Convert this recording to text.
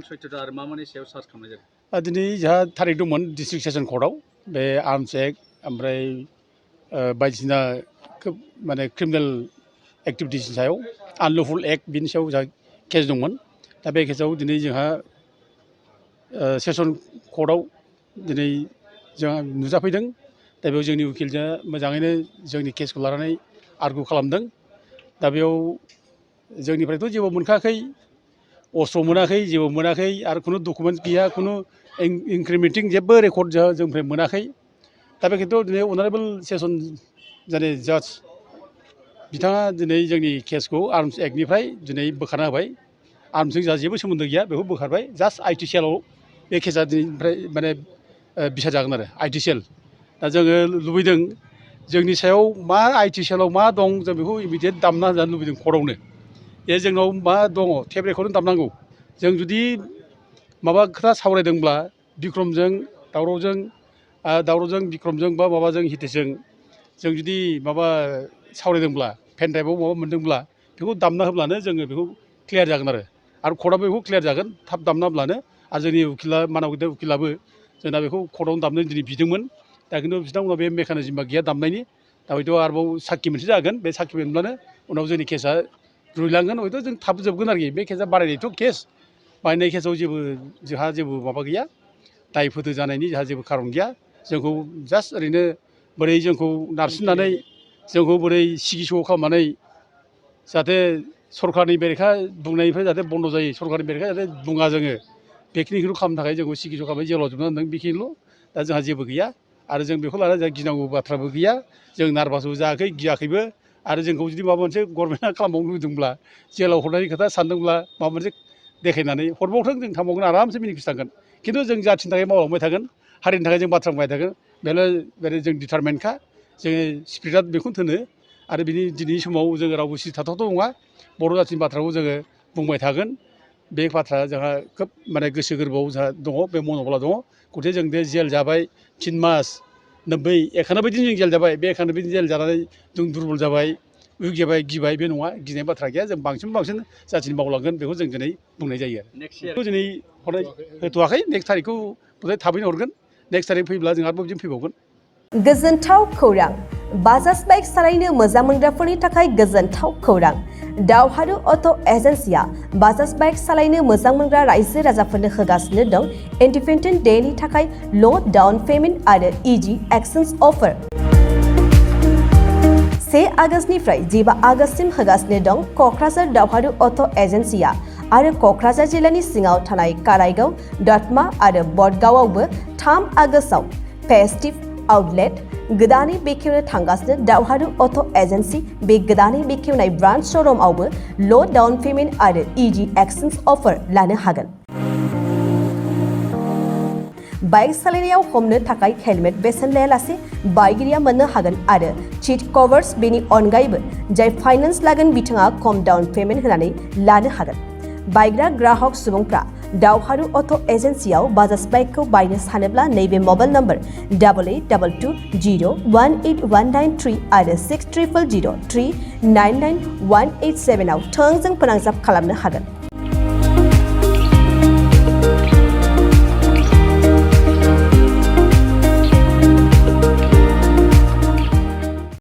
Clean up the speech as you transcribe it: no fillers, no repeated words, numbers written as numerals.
सैथोथा आरो मा मानि सायाव सार्च खालामनाय जादों? दिनै जोंहा थारिख दंमोन डिस्ट्रिक्ट सेसन कर्टआव बे आर्मस एक्ट ओमफ्राय बायदिसिना खोब माने क्रिमिनेल एक्टिभिटिसनि सायाव आनलफुल एक्ट बिनि सायाव जोंहा केस दंमोन। दा बे केसाव दिनै जोंहा सेसन कर्टआव दिनै जोंहा नुजाफैदों। दा बेयाव जोंनि उकिलजों मोजाङैनो जोंनि केसखौ लानानै आर्गु खालामदों। दा बेयाव जोंनिफ्रायथ' जेबो मोनखायाखै, अस्त्र मोनाखै, जेबो मोनाखै आरो खुनु डकुमेन्ट्स गैया, खुनु इंक्रिमेन्टिं जेबो रेकर्ड जोंनिफ्राय मोनाखै। दा बे खिन्थु दिनै अनारेबल सेसन जाने जाज बिथाङा दिनै जोंनि केसखौ आर्मस एक्टनिफ्राय दिनै बोखारना होबाय। आर्मसजों जोंहा जेबो सोमोन्दो गैया बेखौ बोखारबाय। जास्ट ITCL आव बे केसा दिनैनिफ्राय माने बिसार जागोन आरो ITCL। दा जोङो लुबैदों जोंनि सायाव मा ITCL आव मा दं जों बेखौ इमिडियेट दामना होजानो लुबैदों कर्टआवनो। जे जोंनाव मा दङ टेप रेकर्डजों दामनांगौ। जों जुदि माबा खोथा सावरायदोंब्ला बिक्रमजों दावरावजों बिक्रमजों बा माबाजों हितेशजों जों जुदि माबा सावरायदोंब्ला पेन ड्राइभआव माबा मोनदोंब्ला बेखौ दामना होब्लानो जोङो बेखौ क्लियार जागोन आरो कर्टआबो बेखौ क्लियार जागोन थाब दामना होब्लानो। आरो जोंनि उकिला मानब गिदिर उकिलाबो जोंना बेखौ कर्टआवनो दामनो दिनै बिदोंमोन। दा खिन्थु बिथांमोना बे मेकानिजमा गैया दामनायनि। दा हयथ' आरोबाव साखि मोनसे जागोन, बे साखि मोनब्लानो उनाव जोंनि केसा रुइलांगोन। हयथ' जों थाब जोबगोन आरोखि। बे केसा बारायनायथ' केस, बारायनाय केसाव जोंहा जेबो माबा गैया, दाय फोथो जानायनि जोंहा जेबो खारन गैया। जोंखौ जास्ट ओरैनो बोरै जोंखौ नारसिननानै जोंखौ बोरै सिगिस' खालामनानै जाहाथे सरकारनि बेरेखा बुंनायनिफ्राय जाहाथे बन्द' जायो, सरकारनि बेरेखा जाहाथे बुङा जोङो, बेखिनिखौल' खालामनो थाखाय जोंखौ सिगिस' खालामनानै जेलाव जोबना दोनदों बेखिनिल'। दा जोंहा जेबो गैया आरो जों बेखौ लानानै जोंहा गिनांगौ बाथ्राबो गैया। जों नारभासबो जायाखै, गियाखैबो। आरो जोंखौ जुदि माबा मोनसे गभर्नमेन्टआ खालामबावनो लुबैदोंब्ला, जेलाव हरनायनि खोथा सानदोंब्ला माबा मोनसे देखायनानै हरबावथों, जों थांबावगोन, आरामसे मिनि खुसि थागोन। खिन्थु जों जाथिनि थाखाय मावलांबाय थागोन, हारिनि थाखाय जों बाथ्रा बुंबाय थागोन। बेनो जों डिटारमेन्टखा, जोङो स्पिरिटआ बेखौनो थोनो। आरो दिनैनि समाव जोङो रावबो सिरि थाथावथाव नङा। बर' जाथिनि बाथ्राखौ जोङो बुंबाय थागोन। बे बाथ्राया जोंहा खोब माने गोसो गोरबोआव जोंहा दङ, बे मन'बला दङ। गथिखे जों बे जेल जाबाय 3 मास 91 दिन जों जेल जाबाय। बे 91 दिन जेल जानानै जों दुरबल जाबाय, उइक जाबाय, गिबाय, बे नङा। गिनाय बाथ्रा गैया। जों बांसिन जाथिनि मावलांगोन बेखौ जों दिनै बुंनाय जायो आरो। बेखौ दिनै होथ'वाखै, नेक्स्ट थारिखखौ थाबैनो हरगोन। नेक्स्ट थारिख फैब्ला जों आरोबाव बिदिनो फैबावगोन। गोजोनथाव खौरां, बाजाज बाइक सालायनो मोजां मोनग्राफोरनि थाखाय गोजोनथाव खौरां। दावहारु अट' एजेन्सिया बाजाज बाइक सालायनो मोजां मोनग्रा रायजो राजाफोरनो होगासिनो दं इन्डिपेन्डेन्ट डेनि थाखाय ल' डाउन पेमेन्ट आरो इजि एक्सचेन्ज अफार। 1 आगस्तनिफ्राय 15 आगस्तसिम होगासिनो दं क'क्राझार दावहारु अट' एजेन्सिया आरो क'क्राझार जिल्लानि सिङाव थानाय काराइगाव, दतमा आरो बडगावआवबो 3 आगस्तआव फेस्टिभ आउटलेट गोदानै बेखेवनो थांगासिनो दावहारु अट' एजेन्सि। बे गोदानै बेखेवनाय ब्रान्च श'रुमआवबो ल' डाउन पेमेन्ट आरो इजि एक्सचेन्ज अफार लानो हागोन। बाइक सालायनायाव हमनो थाखाय हेलमेट बेसेन लायालासे बाइगिरिया मोननो हागोन आरो सीट कभार्स। बेनि अनगायैबो जाय फाइनान्स लागोन बिथाङा खम डाउन पेमेन्ट होनानै लानो हागोन। बायग्रा ग्राहक सुबुंफ्रा दावहारु अट' एजेन्सियाव बाजाज बाइकखौ बायनो सानोब्ला नैबे मबाइल नम्बर 8822018193 आरो 600003991187 आव थोंजों फोनांजाब खालामनो हागोन।